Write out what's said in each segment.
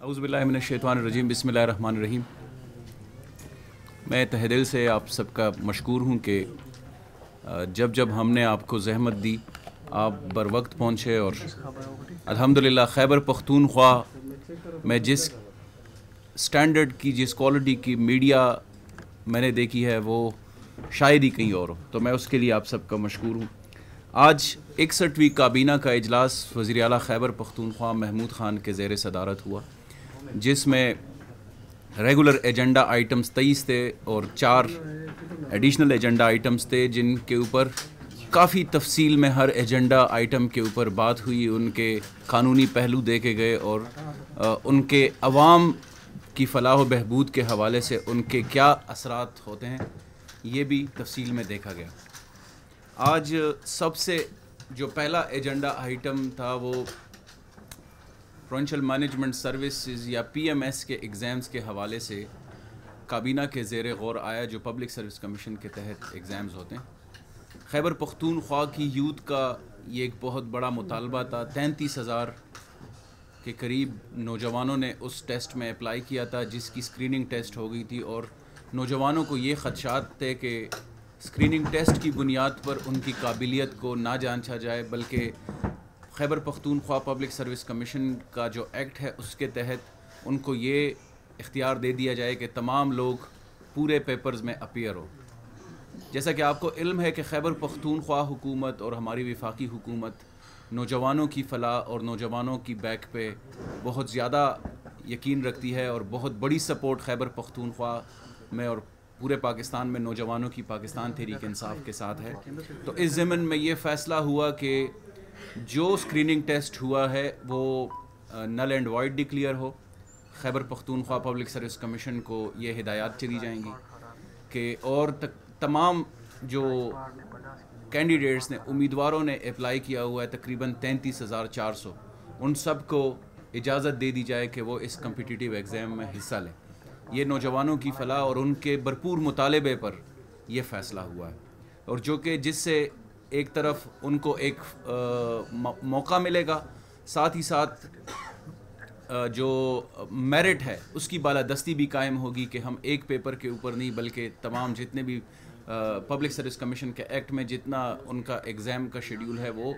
اعوذ باللہ من الشیطان الرجیم بسم اللہ الرحمن الرحیم۔ میں تہہ دل سے آپ سب کا مشکور ہوں کہ جب ہم نے آپ کو زحمت دی آپ بر وقت پہنچے، اور الحمدللہ خیبر پختونخوا میں جس سٹینڈرڈ کی جس کوالٹی کی میڈیا میں نے دیکھی ہے وہ شاید ہی کہیں اور ہو، تو میں اس کے لیے آپ سب کا مشکور ہوں۔ آج 61ویں کابینہ کا اجلاس وزیر اعلیٰ خیبر پختونخوا محمود خان کے زیر صدارت ہوا، جس میں ریگولر ایجنڈا آئٹمز 23 تھے اور 4 ایڈیشنل ایجنڈا آئٹمز تھے، جن کے اوپر کافی تفصیل میں ہر ایجنڈا آئٹم کے اوپر بات ہوئی، ان کے قانونی پہلو دیکھے گئے اور ان کے عوام کی فلاح و بہبود کے حوالے سے ان کے کیا اثرات ہوتے ہیں یہ بھی تفصیل میں دیکھا گیا۔ آج سب سے جو پہلا ایجنڈا آئٹم تھا وہ پروونشل مینجمنٹ سروسز یا PMS کے ایگزامز کے حوالے سے کابینہ کے زیر غور آیا، جو پبلک سروس کمیشن کے تحت ایگزامز ہوتے ہیں۔ خیبر پختونخوا کی یوتھ کا یہ ایک بہت بڑا مطالبہ تھا، 33,000 کے قریب نوجوانوں نے اس ٹیسٹ میں اپلائی کیا تھا، جس کی اسکریننگ ٹیسٹ ہو گئی تھی، اور نوجوانوں کو یہ خدشات تھے کہ اسکریننگ ٹیسٹ کی بنیاد پر ان کی قابلیت کو نہ جانچا جائے، بلکہ خیبر پختونخوا پبلک سروس کمیشن کا جو ایکٹ ہے اس کے تحت ان کو یہ اختیار دے دیا جائے کہ تمام لوگ پورے پیپرز میں اپیئر ہو۔ جیسا کہ آپ کو علم ہے کہ خیبر پختونخوا حکومت اور ہماری وفاقی حکومت نوجوانوں کی فلاح اور نوجوانوں کی بیک پہ بہت زیادہ یقین رکھتی ہے، اور بہت بڑی سپورٹ خیبر پختونخوا میں اور پورے پاکستان میں نوجوانوں کی پاکستان تحریک انصاف کے ساتھ ہے۔ تو اس ضمن میں یہ فیصلہ ہوا کہ جو اسکریننگ ٹیسٹ ہوا ہے وہ نل اینڈ وائڈ ڈکلیئر ہو۔ Khyber Pakhtunkhwa public service commission کو یہ ہدایات چلی جائیں گی کہ اور تمام جو کینڈیڈیٹس نے امیدواروں نے اپلائی کیا ہوا ہے تقریباً 33,400، ان سب کو اجازت دے دی جائے کہ وہ اس کمپٹیٹیو ایگزام میں حصہ لیں۔ یہ نوجوانوں کی فلاح اور ان کے بھرپور مطالبے پر یہ فیصلہ ہوا ہے، اور جو کہ جس سے ایک طرف ان کو ایک موقع ملے گا، ساتھ ہی ساتھ جو میرٹ ہے اس کی بالادستی بھی قائم ہوگی کہ ہم ایک پیپر کے اوپر نہیں بلکہ تمام جتنے بھی پبلک سروس کمیشن کے ایکٹ میں جتنا ان کا ایگزام کا شیڈیول ہے وہ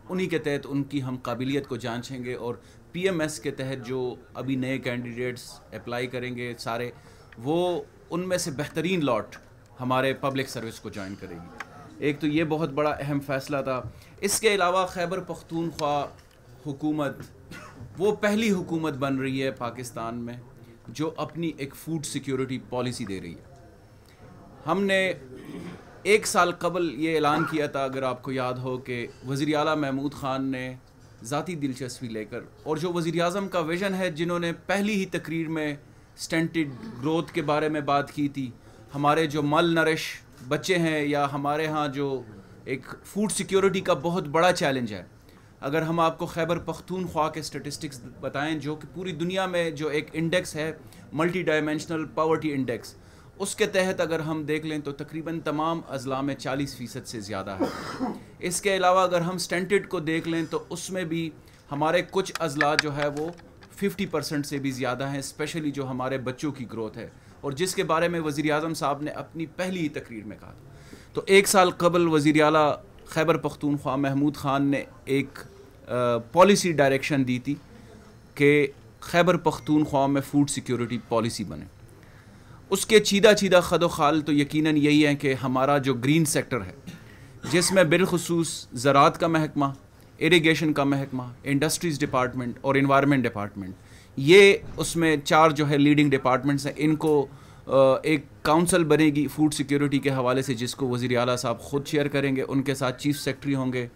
انہی کے تحت ان کی ہم قابلیت کو جانچیں گے، اور PMS کے تحت جو ابھی نئے کینڈیڈیٹس اپلائی کریں گے سارے، وہ ان میں سے بہترین لاٹ ہمارے پبلک سروس کو جوائن کرے گی۔ ایک تو یہ بہت بڑا اہم فیصلہ تھا۔ اس کے علاوہ خیبر پختونخوا حکومت وہ پہلی حکومت بن رہی ہے پاکستان میں جو اپنی ایک فوڈ سیکیورٹی پالیسی دے رہی ہے۔ ہم نے 1 سال قبل یہ اعلان کیا تھا، اگر آپ کو یاد ہو، کہ وزیر اعلیٰ محمود خان نے ذاتی دلچسپی لے کر، اور جو وزیر اعظم کا ویژن ہے، جنہوں نے پہلی ہی تقریر میں سٹنٹڈ گروتھ کے بارے میں بات کی تھی، ہمارے جو مال نرش بچے ہیں یا ہمارے ہاں جو ایک فوڈ سیکیورٹی کا بہت بڑا چیلنج ہے۔ اگر ہم آپ کو خیبر پختونخوا کے سٹیٹسٹکس بتائیں، جو کہ پوری دنیا میں جو ایک انڈیکس ہے ملٹی ڈائمینشنل پاورٹی انڈیکس، اس کے تحت اگر ہم دیکھ لیں تو تقریباً تمام اضلاع میں 40% سے زیادہ ہے۔ اس کے علاوہ اگر ہم سٹینٹڈ کو دیکھ لیں تو اس میں بھی ہمارے کچھ اضلاع جو ہے وہ 50% سے بھی زیادہ ہیں، اسپیشلی جو ہمارے بچوں کی گروتھ ہے، اور جس کے بارے میں وزیر اعظم صاحب نے اپنی پہلی ہی تقریر میں کہا تھا۔ تو 1 سال قبل وزیر اعلیٰ خیبر پختونخوا محمود خان نے ایک پالیسی ڈائریکشن دی تھی کہ خیبر پختونخوا میں فوڈ سیکیورٹی پالیسی بنے۔ اس کے چیدہ خد و خال تو یقیناً یہی ہے کہ ہمارا جو گرین سیکٹر ہے، جس میں بالخصوص زراعت کا محکمہ، ایریگیشن کا محکمہ، انڈسٹریز ڈپارٹمنٹ اور انوائرمنٹ ڈپارٹمنٹ، یہ اس میں 4 جو ہے لیڈنگ ڈپارٹمنٹس ہیں، ان کو ایک کاؤنسل بنے گی فوڈ سیکیورٹی کے حوالے سے، جس کو وزیر اعلیٰ صاحب خود چیئر کریں گے۔ ان کے ساتھ چیف سیکرٹری ہوں گے،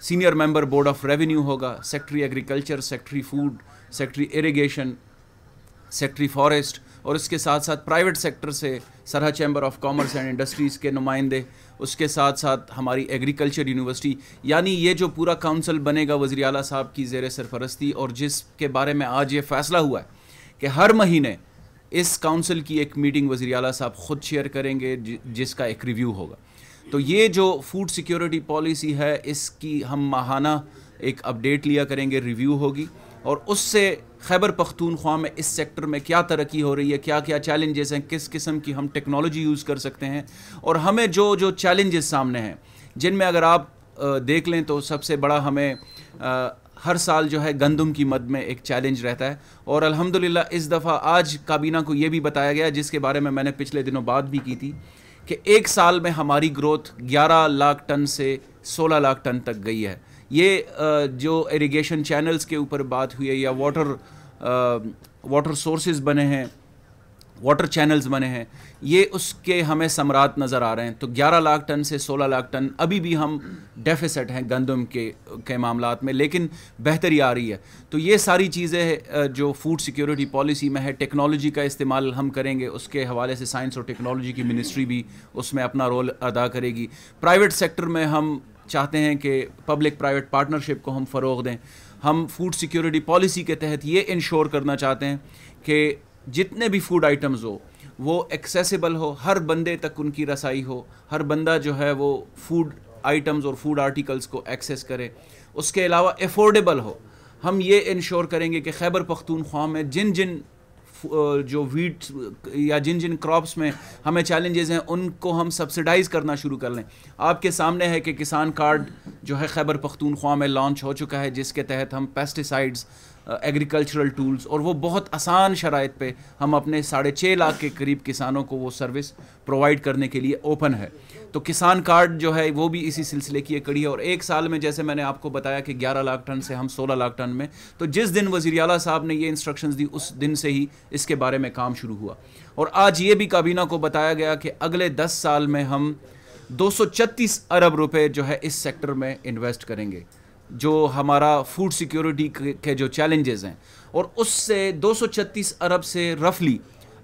senior member board of revenue ہوگا، secretary agriculture, secretary food, secretary irrigation, secretary forest, اور اس کے ساتھ ساتھ پرائیویٹ سیکٹر سے Sarhad chamber of commerce and industries کے نمائندے، اس کے ساتھ ساتھ ہماری ایگریکلچر یونیورسٹی، یعنی یہ جو پورا کاؤنسل بنے گا وزیر اعلیٰ صاحب کی زیر سرپرستی، اور جس کے بارے میں آج یہ فیصلہ ہوا ہے کہ ہر مہینے اس کاؤنسل کی ایک میٹنگ وزیر اعلیٰ صاحب خود شیئر کریں گے، جس کا ایک ریویو ہوگا۔ تو یہ جو فوڈ سیکیورٹی پالیسی ہے، اس کی ہم ماہانہ ایک اپڈیٹ لیا کریں گے، ریویو ہوگی، اور اس سے خیبر پختونخوا میں اس سیکٹر میں کیا ترقی ہو رہی ہے, کیا کیا چیلنجز ہیں, کس قسم کی ہم ٹیکنالوجی یوز کر سکتے ہیں, اور ہمیں جو چیلنجز سامنے ہیں جن میں اگر آپ دیکھ لیں تو سب سے بڑا ہمیں ہر سال جو ہے گندم کی مد میں ایک چیلنج رہتا ہے, اور الحمدللہ اس دفعہ آج کابینہ کو یہ بھی بتایا گیا, جس کے بارے میں نے پچھلے دنوں بات بھی کی تھی, کہ ایک سال میں ہماری گروتھ 11 لاکھ ٹن سے 16 لاکھ ٹن تک گئی ہے. یہ جو ایریگیشن چینلز کے اوپر بات ہوئی ہے یا واٹر سورسز بنے ہیں, واٹر چینلز بنے ہیں, یہ اس کے ہمیں ثمرات نظر آ رہے ہیں. تو 11 لاکھ ٹن سے 16 لاکھ ٹن ابھی بھی ہم ڈیفیسٹ ہیں گندم کے معاملات میں, لیکن بہتری آ رہی ہے. تو یہ ساری چیزیں جو فوڈ سیکیورٹی پالیسی میں ہے, ٹیکنالوجی کا استعمال ہم کریں گے, اس کے حوالے سے سائنس اور ٹیکنالوجی کی منسٹری بھی اس میں اپنا رول ادا کرے گی. پرائیویٹ سیکٹر میں ہم چاہتے ہیں کہ پبلک پرائیویٹ پارٹنرشپ کو ہم فروغ دیں. ہم فوڈ سیکیورٹی پالیسی کے تحت یہ انشور کرنا چاہتے ہیں کہ جتنے بھی فوڈ آئٹمز ہو وہ ایکسیسیبل ہو, ہر بندے تک ان کی رسائی ہو, ہر بندہ جو ہے وہ فوڈ آئٹمز اور فوڈ آرٹیکلز کو ایکسیس کرے. اس کے علاوہ افورڈیبل ہو. ہم یہ انشور کریں گے کہ خیبر پختونخوا میں جن جو ویٹ یا جن کراپس میں ہمیں چیلنجز ہیں ان کو ہم سبسیڈائز کرنا شروع کر لیں. آپ کے سامنے ہے کہ کسان کارڈ جو ہے خیبر پختونخوا میں لانچ ہو چکا ہے, جس کے تحت ہم پیسٹیسائڈز, ایگریکلچرل ٹولز, اور وہ بہت آسان شرائط پہ ہم اپنے 6.5 لاکھ کے قریب کسانوں کو وہ سروس پرووائڈ کرنے کے لیے اوپن ہے. تو کسان کارڈ جو ہے وہ بھی اسی سلسلے کی ایک کڑی ہے. اور ایک سال میں جیسے میں نے آپ کو بتایا کہ 11 لاکھ ٹن سے ہم 16 لاکھ ٹن میں, تو جس دن وزیر اعلیٰ صاحب نے یہ انسٹرکشنز دی اس دن سے ہی اس کے بارے میں کام شروع ہوا. اور آج یہ بھی کابینہ کو بتایا گیا کہ اگلے 10 سال میں ہم 236 ارب روپے جو ہے اس سیکٹر میں انویسٹ کریں گے, جو ہمارا فوڈ سیکیورٹی کے جو چیلنجز ہیں. اور اس سے 236 ارب سے رفلی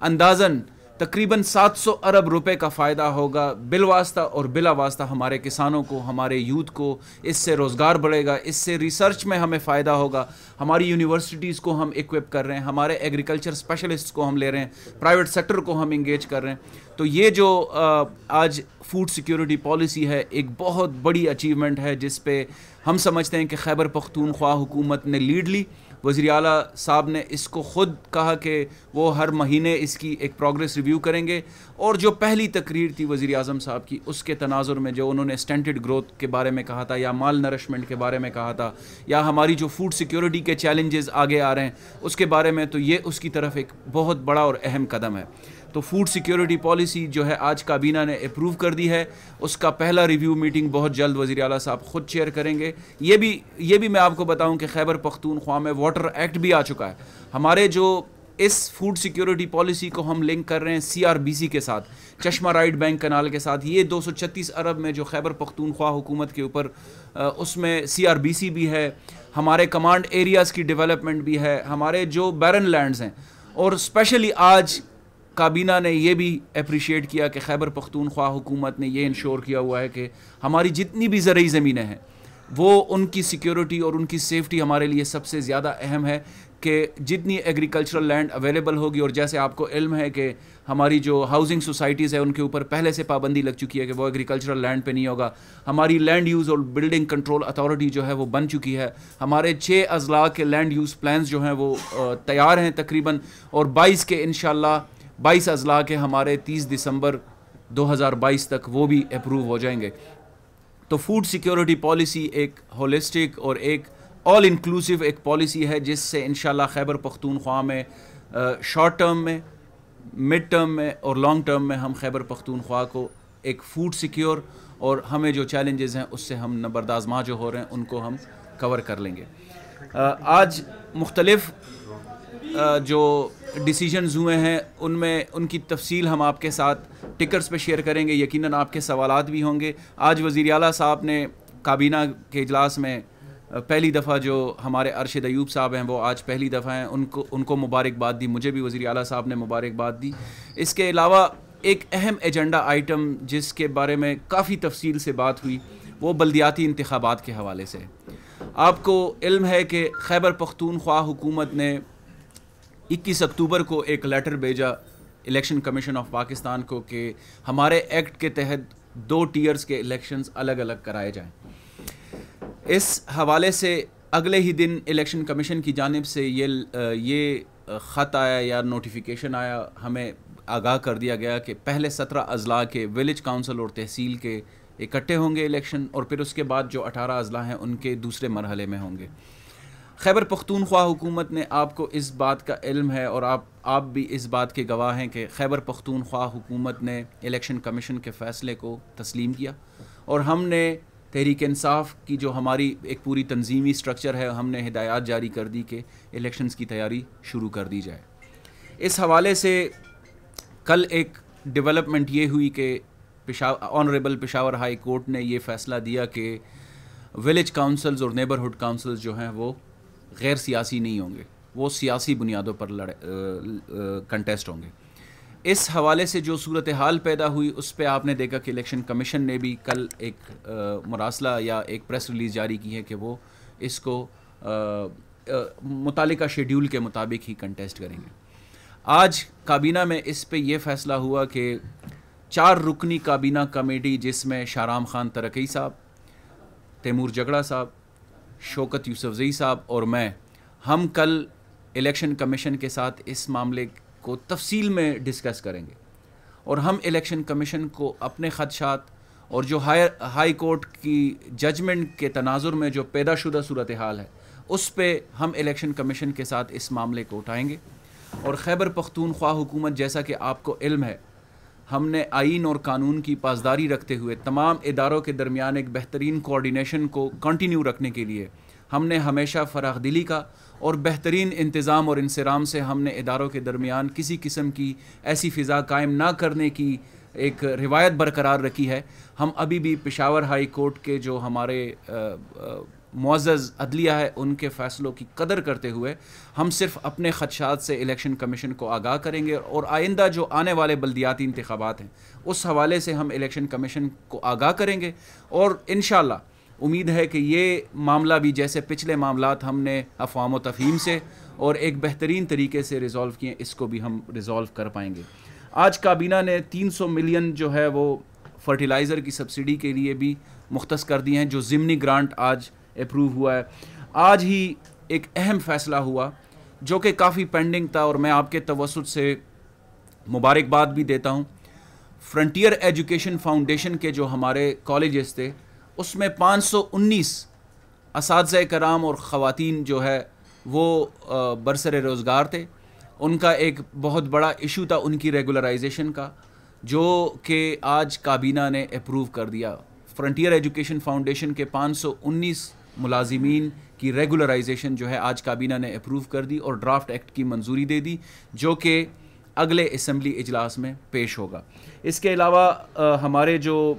اندازاً تقریباً 700 ارب روپے کا فائدہ ہوگا بالواسطہ اور بلا واسطہ ہمارے کسانوں کو, ہمارے یوتھ کو. اس سے روزگار بڑھے گا, اس سے ریسرچ میں ہمیں فائدہ ہوگا, ہماری یونیورسٹیز کو ہم ایکوپ کر رہے ہیں, ہمارے ایگریکلچر اسپیشلسٹ کو ہم لے رہے ہیں, پرائیویٹ سیکٹر کو ہم انگیج کر رہے ہیں. تو یہ جو آج فوڈ سیکیورٹی پالیسی ہے ایک بہت بڑی اچیومنٹ ہے, جس پہ ہم سمجھتے ہیں کہ خیبر پختونخوا حکومت نے لیڈ لی. وزیر اعلیٰ صاحب نے اس کو خود کہا کہ وہ ہر مہینے اس کی ایک پروگریس ریویو کریں گے, اور جو پہلی تقریر تھی وزیر اعظم صاحب کی اس کے تناظر میں جو انہوں نے اسٹینٹڈ گروتھ کے بارے میں کہا تھا, یا مال نرشمنٹ کے بارے میں کہا تھا, یا ہماری جو فوڈ سیکیورٹی کے چیلنجز آگے آ رہے ہیں اس کے بارے میں, تو یہ اس کی طرف ایک بہت بڑا اور اہم قدم ہے. تو فوڈ سیکیورٹی پالیسی جو ہے آج کابینہ نے اپروو کر دی ہے, اس کا پہلا ریویو میٹنگ بہت جلد وزیر اعلیٰ صاحب خود چیئر کریں گے. یہ بھی میں آپ کو بتاؤں کہ خیبر پختونخوا میں واٹر ایکٹ بھی آ چکا ہے. ہمارے جو اس فوڈ سیکیورٹی پالیسی کو ہم لنک کر رہے ہیں CRBC کے ساتھ, چشمہ رائٹ بینک کنال کے ساتھ. یہ 236 ارب میں جو خیبر پختونخوا حکومت کے اوپر اس میں CRBC بھی ہے, ہمارے کمانڈ ایریاز کی ڈیولپمنٹ بھی ہے, ہمارے جو بیرن لینڈز ہیں. اور اسپیشلی آج کابینہ نے یہ بھی اپریشیٹ کیا کہ خیبر پختونخوا حکومت نے یہ انشور کیا ہوا ہے کہ ہماری جتنی بھی زرعی زمینیں ہیں وہ ان کی سیکیورٹی اور ان کی سیفٹی ہمارے لیے سب سے زیادہ اہم ہے, کہ جتنی ایگریکلچرل لینڈ اویلیبل ہوگی. اور جیسے آپ کو علم ہے کہ ہماری جو ہاؤسنگ سوسائٹیز ہیں ان کے اوپر پہلے سے پابندی لگ چکی ہے کہ وہ ایگریکلچرل لینڈ پہ نہیں ہوگا. ہماری لینڈ یوز اور بلڈنگ کنٹرول اتھارٹی جو ہے وہ بن چکی ہے. ہمارے 6 اضلاع کے لینڈ یوز پلانز جو ہیں وہ تیار ہیں تقریباً, اور 22 کے انشاءاللہ 22 اضلاع کے ہمارے 30 دسمبر 2022 تک وہ بھی اپروو ہو جائیں گے. تو فوڈ سیکیورٹی پالیسی ایک ہولسٹک اور ایک آل انکلوسیو ایک پالیسی ہے, جس سے انشاءاللہ خیبر پختونخوا میں شارٹ ٹرم میں, مڈ ٹرم میں اور لانگ ٹرم میں ہم خیبر پختونخوا کو ایک فوڈ سیکیور, اور ہمیں جو چیلنجز ہیں اس سے ہم نبردآزما جو ہو رہے ہیں ان کو ہم کور کر لیں گے. آج مختلف جو ڈیسیجنز ہوئے ہیں ان میں ان کی تفصیل ہم آپ کے ساتھ ٹکرز پہ شیئر کریں گے. یقیناً آپ کے سوالات بھی ہوں گے. آج وزیر اعلیٰ صاحب نے کابینہ کے اجلاس میں پہلی دفعہ, جو ہمارے ارشد ایوب صاحب ہیں وہ آج پہلی دفعہ ہیں, ان کو مبارکباد دی. مجھے بھی وزیر اعلیٰ صاحب نے مبارکباد دی. اس کے علاوہ ایک اہم ایجنڈا آئٹم جس کے بارے میں کافی تفصیل سے بات ہوئی وہ بلدیاتی انتخابات کے حوالے سے. آپ کو علم ہے کہ خیبر پختونخوا حکومت نے 21 اکتوبر کو ایک لیٹر بھیجا الیکشن کمیشن آف پاکستان کو کہ ہمارے ایکٹ کے تحت 2 ٹیئرز کے الیکشنز الگ الگ کرائے جائیں. اس حوالے سے اگلے ہی دن الیکشن کمیشن کی جانب سے یہ خط آیا یا نوٹیفیکیشن آیا، ہمیں آگاہ کر دیا گیا کہ پہلے 17 اضلاع کے ولیج کاؤنسل اور تحصیل کے اکٹھے ہوں گے الیکشن، اور پھر اس کے بعد جو 18 اضلاع ہیں ان کے دوسرے مرحلے میں ہوں گے۔ خیبر پختونخوا حکومت نے، آپ کو اس بات کا علم ہے اور آپ بھی اس بات کے گواہ ہیں کہ خیبر پختونخوا حکومت نے الیکشن کمیشن کے فیصلے کو تسلیم کیا، اور ہم نے تحریک انصاف کی جو ہماری ایک پوری تنظیمی سٹرکچر ہے، ہم نے ہدایات جاری کر دی کہ الیکشنز کی تیاری شروع کر دی جائے۔ اس حوالے سے کل ایک ڈیولپمنٹ یہ ہوئی کہ آنریبل پشاور ہائی کورٹ نے یہ فیصلہ دیا کہ ولیج کاؤنسلز اور نیبرہڈ کاؤنسلز جو ہیں وہ غیر سیاسی نہیں ہوں گے، وہ سیاسی بنیادوں پر کنٹیسٹ ہوں گے۔ اس حوالے سے جو صورتحال پیدا ہوئی اس پہ آپ نے دیکھا کہ الیکشن کمیشن نے بھی کل ایک مراسلہ یا ایک پریس ریلیز جاری کی ہے کہ وہ اس کو متعلقہ شیڈیول کے مطابق ہی کنٹیسٹ کریں گے۔ آج کابینہ میں اس پہ یہ فیصلہ ہوا کہ 4 رکنی کابینہ کمیٹی، جس میں شاہرام خان ترکی صاحب، تیمور جگڑا صاحب، شوکت یوسفزئی صاحب اور میں، ہم کل الیکشن کمیشن کے ساتھ اس معاملے کو تفصیل میں ڈسکس کریں گے، اور ہم الیکشن کمیشن کو اپنے خدشات اور جو ہائی کورٹ کی ججمنٹ کے تناظر میں جو پیدا شدہ صورتحال ہے اس پہ ہم الیکشن کمیشن کے ساتھ اس معاملے کو اٹھائیں گے۔ اور خیبر پختونخوا حکومت، جیسا کہ آپ کو علم ہے، ہم نے آئین اور قانون کی پاسداری رکھتے ہوئے تمام اداروں کے درمیان ایک بہترین کوارڈینیشن کو کنٹینیو رکھنے کے لیے ہم نے ہمیشہ فراخ دلی کا اور بہترین انتظام اور انصرام سے ہم نے اداروں کے درمیان کسی قسم کی ایسی فضا قائم نہ کرنے کی ایک روایت برقرار رکھی ہے۔ ہم ابھی بھی پشاور ہائی کورٹ کے جو ہمارے معزز عدلیہ ہے ان کے فیصلوں کی قدر کرتے ہوئے ہم صرف اپنے خدشات سے الیکشن کمیشن کو آگاہ کریں گے، اور آئندہ جو آنے والے بلدیاتی انتخابات ہیں اس حوالے سے ہم الیکشن کمیشن کو آگاہ کریں گے، اور انشاءاللہ امید ہے کہ یہ معاملہ بھی جیسے پچھلے معاملات ہم نے افہام و تفہیم سے اور ایک بہترین طریقے سے ریزالو کیے، اس کو بھی ہم ریزالو کر پائیں گے۔ آج کابینہ نے 300 ملین جو ہے وہ فرٹیلائزر کی سبسڈی کے لیے بھی مختص کر دی ہیں، جو ضمنی گرانٹ آج اپروو ہوا ہے۔ آج ہی ایک اہم فیصلہ ہوا جو کہ کافی پینڈنگ تھا، اور میں آپ کے توسط سے مبارکباد بھی دیتا ہوں۔ فرنٹیئر ایجوکیشن فاؤنڈیشن کے جو ہمارے کالجز تھے اس میں 519 اساتذہ کرام اور خواتین جو ہے وہ برسر روزگار تھے۔ ان کا ایک بہت بڑا ایشو تھا ان کی ریگولرائزیشن کا، جو کہ آج کابینہ نے اپروو کر دیا۔ فرنٹیئر ایجوکیشن فاؤنڈیشن کے 519 ملازمین کی ریگولرائزیشن جو ہے آج کابینہ نے اپروو کر دی اور ڈرافٹ ایکٹ کی منظوری دے دی، جو کہ اگلے اسمبلی اجلاس میں پیش ہوگا۔ اس کے علاوہ ہمارے جو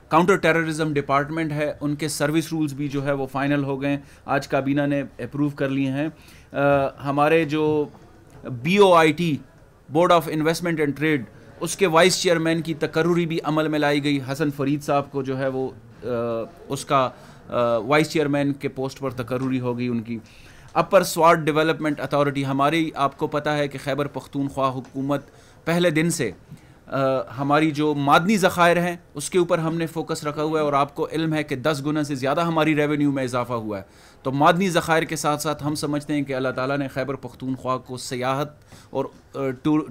کاؤنٹر ٹیررزم ڈپارٹمنٹ ہے ان کے سروس رولز بھی جو ہے وہ فائنل ہو گئے، آج کابینہ نے اپروو کر لیے ہیں۔ ہمارے جو BOIT board of investment and trade, اس کے وائس چیئرمین کی تقرری بھی عمل میں لائی گئی۔ حسن فرید صاحب کو جو ہے وہ اس کا وائس چیئرمین کے پوسٹ پر تقرری ہو گئی ان کی۔ اپر سواٹ ڈیولپمنٹ اتھارٹی، ہماری آپ کو پتہ ہے کہ خیبر پختونخوا حکومت پہلے دن سے ہماری جو معدنی ذخائر ہیں اس کے اوپر ہم نے فوکس رکھا ہوا ہے، اور آپ کو علم ہے کہ 10 گنا سے زیادہ ہماری ریونیو میں اضافہ ہوا ہے۔ تو معدنی ذخائر کے ساتھ ساتھ ہم سمجھتے ہیں کہ اللہ تعالیٰ نے خیبر پختونخوا کو سیاحت اور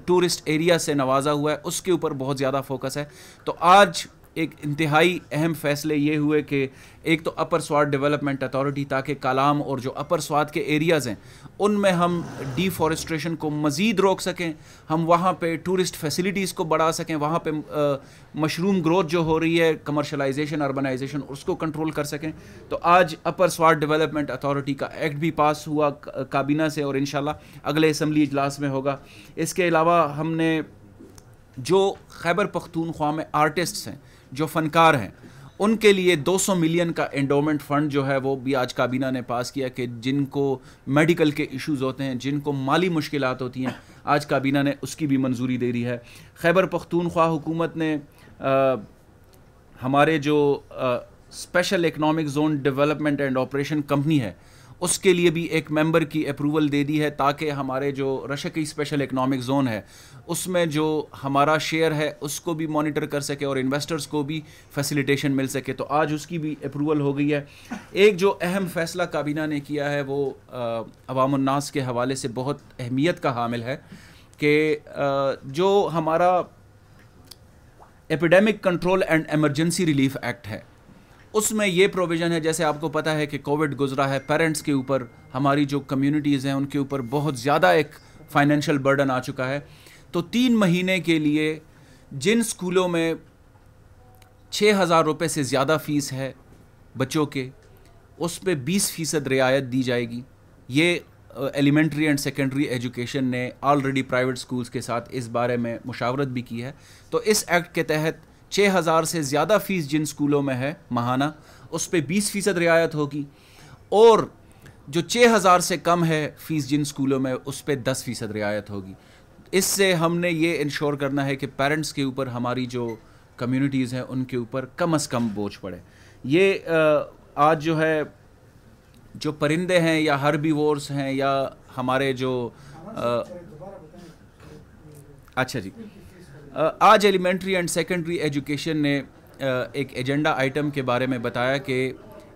ٹورسٹ ایریا سے نوازا ہوا ہے، اس کے اوپر بہت زیادہ فوکس ہے۔ تو آج ایک انتہائی اہم فیصلے یہ ہوئے کہ ایک تو اپر سوات ڈیولپمنٹ اتھارٹی، تاکہ کالام اور جو اپر سوات کے ایریاز ہیں ان میں ہم ڈی فارسٹریشن کو مزید روک سکیں، ہم وہاں پہ ٹورسٹ فیسلٹیز کو بڑھا سکیں، وہاں پہ مشروم گروتھ جو ہو رہی ہے، کمرشلائزیشن، اربنائزیشن، اس کو کنٹرول کر سکیں۔ تو آج اپر سوات ڈیولپمنٹ اتھارٹی کا ایکٹ بھی پاس ہوا کابینہ سے، اور انشاءاللہ اگلے اسمبلی اجلاس میں ہوگا۔ اس کے علاوہ ہم نے جو خیبر پختونخوا میں آرٹسٹس ہیں، جو فنکار ہیں، ان کے لیے 200 ملین کا انڈومنٹ فنڈ جو ہے وہ بھی آج کابینہ نے پاس کیا، کہ جن کو میڈیکل کے ایشوز ہوتے ہیں، جن کو مالی مشکلات ہوتی ہیں، آج کابینہ نے اس کی بھی منظوری دے دی ہے۔ خیبر پختونخوا حکومت نے ہمارے جو special economic zone development and operation company ہے اس کے لیے بھی ایک ممبر کی اپروول دے دی ہے تاکہ ہمارے جو رشکی اسپیشل اکنامک زون ہے اس میں جو ہمارا شیئر ہے اس کو بھی مانیٹر کر سکے اور انویسٹرز کو بھی فیسیلیٹیشن مل سکے. تو آج اس کی بھی اپروول ہو گئی ہے. ایک جو اہم فیصلہ کابینہ نے کیا ہے وہ عوام الناس کے حوالے سے بہت اہمیت کا حامل ہے کہ جو ہمارا epidemic control and emergency relief act ہے اس میں یہ پروویژن ہے, جیسے آپ کو پتہ ہے کہ کووڈ گزرا ہے, پیرنٹس کے اوپر, ہماری جو کمیونٹیز ہیں ان کے اوپر بہت زیادہ ایک فائنینشیل برڈن آ چکا ہے. تو 3 مہینے کے لیے جن سکولوں میں 6,000 روپے سے زیادہ فیس ہے بچوں کے, اس پہ 20% رعایت دی جائے گی. یہ ایلیمنٹری اینڈ سیکنڈری ایجوکیشن نے آلریڈی پرائیویٹ سکولز کے ساتھ اس بارے میں مشاورت بھی کی ہے. تو اس ایکٹ کے تحت 6,000 سے زیادہ فیس جن سکولوں میں ہے ماہانہ اس پہ 20% رعایت ہوگی, اور جو 6,000 سے کم ہے فیس جن سکولوں میں اس پہ 10% رعایت ہوگی. اس سے ہم نے یہ انشور کرنا ہے کہ پیرنٹس کے اوپر, ہماری جو کمیونٹیز ہیں ان کے اوپر کم از کم بوجھ پڑے. یہ آج جو ہے جو پرندے ہیں یا ہربی وورس ہیں یا ہمارے جو اچھا جی, آج ایلیمنٹری اینڈ سیکنڈری ایجوکیشن نے ایک ایجنڈا آئٹم کے بارے میں بتایا کہ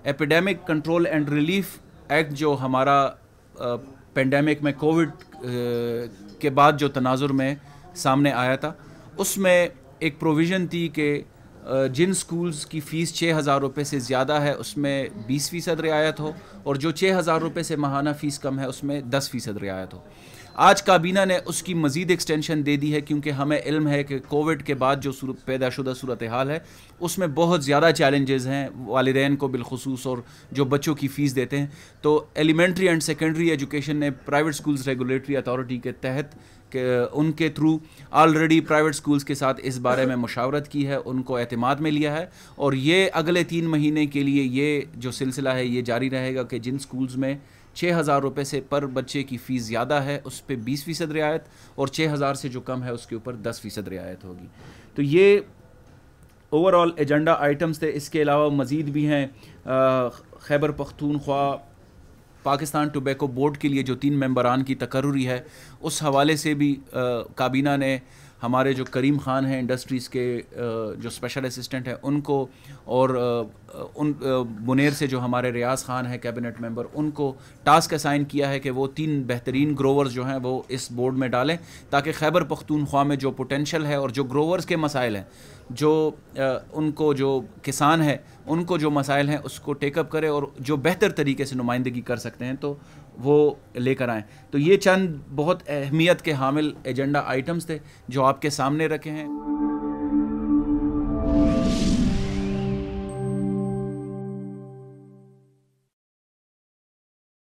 epidemic control and relief act جو ہمارا پینڈیمک میں کووڈ کے بعد جو تناظر میں سامنے آیا تھا اس میں ایک پروویژن تھی کہ جن سکولز کی فیس 6,000 روپے سے زیادہ ہے اس میں 20% رعایت ہو, اور جو 6,000 روپے سے ماہانہ فیس کم ہے اس میں 10% رعایت ہو. آج کابینہ نے اس کی مزید ایکسٹینشن دے دی ہے کیونکہ ہمیں علم ہے کہ کووڈ کے بعد جو پیدا شدہ صورتحال ہے اس میں بہت زیادہ چیلنجز ہیں والدین کو بالخصوص اور جو بچوں کی فیس دیتے ہیں. تو ایلیمنٹری اینڈ سیکنڈری ایجوکیشن نے پرائیویٹ سکولز ریگولیٹری اتھارٹی کے تحت کہ ان کے تھرو آلریڈی پرائیویٹ سکولز کے ساتھ اس بارے میں مشاورت کی ہے, ان کو اعتماد میں لیا ہے, اور یہ اگلے 3 مہینے کے لیے یہ جو سلسلہ ہے یہ جاری رہے گا کہ جن سکولز میں 6,000 روپے سے پر بچے کی فیس زیادہ ہے اس پہ 20% رعایت, اور 6,000 سے جو کم ہے اس کے اوپر 10% رعایت ہوگی. تو یہ اوور آل ایجنڈا آئٹمز تھے. اس کے علاوہ مزید بھی ہیں. خیبر پختونخوا پاکستان ٹوبیکو بورڈ کے لیے جو 3 ممبران کی تقرری ہے اس حوالے سے بھی کابینہ نے ہمارے جو کریم خان ہیں انڈسٹریز کے جو اسپیشل اسسٹنٹ ہیں ان کو, اور ان منیر سے جو ہمارے ریاض خان ہیں کیبنٹ ممبر, ان کو ٹاسک اسائن کیا ہے کہ وہ 3 بہترین گروورز جو ہیں وہ اس بورڈ میں ڈالیں تاکہ خیبر پختونخوا میں جو پوٹینشل ہے اور جو گروورز کے مسائل ہیں, جو ان کو جو کسان ہیں ان کو جو مسائل ہیں اس کو ٹیک اپ کرے اور جو بہتر طریقے سے نمائندگی کر سکتے ہیں تو وہ لے کر آئیں. تو یہ چند بہت اہمیت کے حامل ایجنڈا آئٹمز تھے جو آپ کے سامنے رکھے ہیں.